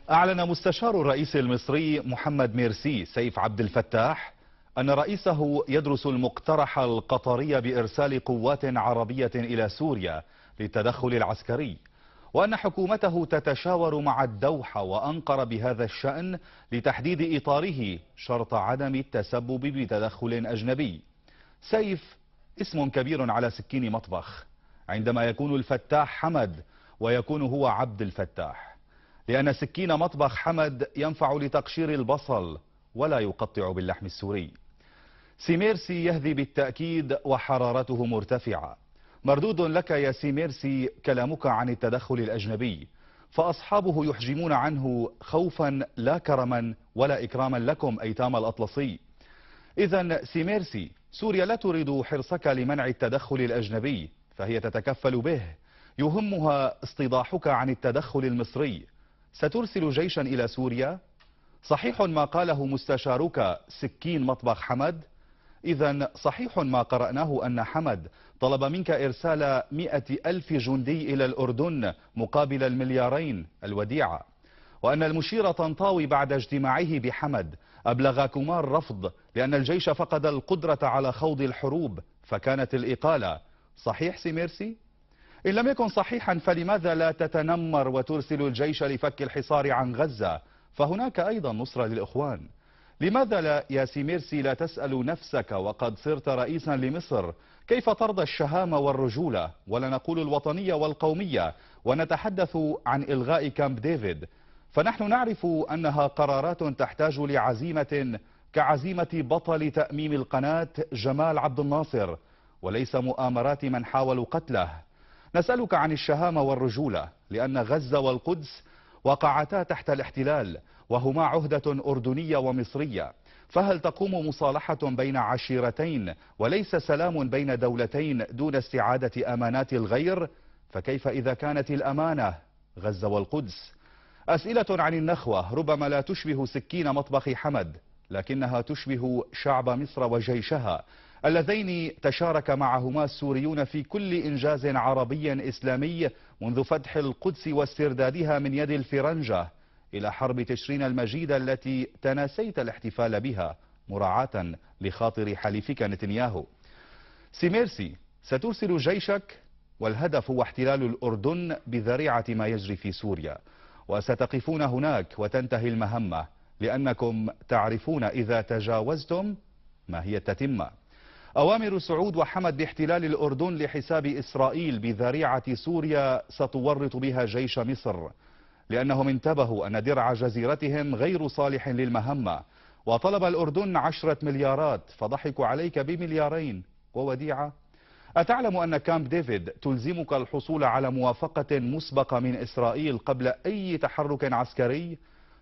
أعلن مستشار الرئيس المصري محمد ميرسي سيف عبد الفتاح أن رئيسه يدرس المقترح القطري بإرسال قوات عربية إلى سوريا للتدخل العسكري، وأن حكومته تتشاور مع الدوحة وأنقرة بهذا الشأن لتحديد إطاره شرط عدم التسبب بتدخل أجنبي. سيف اسم كبير على سكين مطبخ عندما يكون الفتاح حمد ويكون هو عبد الفتاح، لأن سكين مطبخ حمد ينفع لتقشير البصل ولا يقطع باللحم السوري. سيميرسي يهذي بالتأكيد وحرارته مرتفعة. مردود لك يا سيميرسي كلامك عن التدخل الأجنبي، فأصحابه يحجمون عنه خوفا لا كرما ولا إكراما لكم أيتام الأطلسي. إذا سيميرسي، سوريا لا تريد حرصك لمنع التدخل الأجنبي، فهي تتكفل به. يهمها استيضاحك عن التدخل المصري. سترسل جيشا إلى سوريا؟ صحيح ما قاله مستشارك سكين مطبخ حمد؟ إذا صحيح ما قرأناه أن حمد طلب منك إرسال 100,000 جندي إلى الأردن مقابل المليارين الوديعة، وأن المشير طنطاوي بعد اجتماعه بحمد أبلغكما الرفض لأن الجيش فقد القدرة على خوض الحروب فكانت الإقالة. صحيح سيميرسي؟ إن لم يكن صحيحا فلماذا لا تتنمر وترسل الجيش لفك الحصار عن غزة؟ فهناك أيضا نصرة للإخوان. لماذا لا يا سيميرسي لا تسأل نفسك وقد صرت رئيسا لمصر كيف ترضى الشهامة والرجولة ولا نقول الوطنية والقومية ونتحدث عن إلغاء كامب ديفيد؟ فنحن نعرف أنها قرارات تحتاج لعزيمة كعزيمة بطل تأميم القناة جمال عبد الناصر، وليس مؤامرات من حاولوا قتله. نسألك عن الشهامة والرجولة لأن غزة والقدس وقعتا تحت الاحتلال وهما عهدة أردنية ومصرية، فهل تقوم مصالحة بين عشيرتين وليس سلام بين دولتين دون استعادة أمانات الغير؟ فكيف إذا كانت الأمانة غزة والقدس؟ أسئلة عن النخوة ربما لا تشبه سكين مطبخ حمد، لكنها تشبه شعب مصر وجيشها اللذين تشارك معهما السوريون في كل إنجاز عربي إسلامي منذ فتح القدس واستردادها من يد الفرنجة إلى حرب تشرين المجيدة التي تناسيت الاحتفال بها مراعاة لخاطر حليفك نتنياهو. سيميرسي، سترسل جيشك والهدف هو احتلال الأردن بذريعة ما يجري في سوريا، وستقفون هناك وتنتهي المهمة لأنكم تعرفون إذا تجاوزتم ما هي التتمة. أوامر سعود وحمد باحتلال الأردن لحساب إسرائيل بذريعة سوريا ستورط بها جيش مصر، لأنهم انتبهوا أن درع جزيرتهم غير صالح للمهمة، وطلب الأردن 10 مليارات فضحكوا عليك بمليارين ووديعة. أتعلم أن كامب ديفيد تلزمك الحصول على موافقة مسبقة من إسرائيل قبل أي تحرك عسكري؟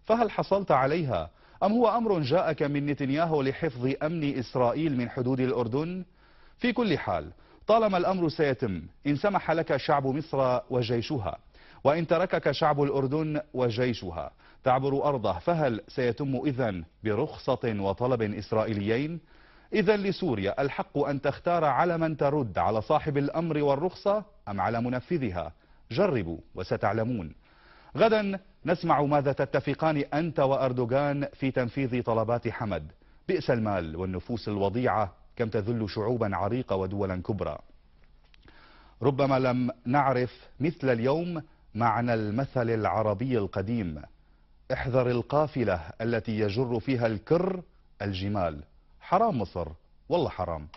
فهل حصلت عليها أم هو أمر جاءك من نتنياهو لحفظ أمن إسرائيل من حدود الأردن؟ في كل حال طالما الأمر سيتم إن سمح لك شعب مصر وجيشها، وإن تركك شعب الأردن وجيشها تعبر أرضه، فهل سيتم إذن برخصة وطلب إسرائيليين؟ إذن لسوريا الحق أن تختار على من ترد، على صاحب الأمر والرخصة أم على منفذها. جربوا وستعلمون. غدا نسمع ماذا تتفقان أنت وأردوغان في تنفيذ طلبات حمد. بئس المال والنفوس الوضيعة كم تذل شعوبا عريقة ودولا كبرى. ربما لم نعرف مثل اليوم معنى المثل العربي القديم: احذر القافلة التي يجر فيها الكر الجمال. حرام مصر، والله حرام.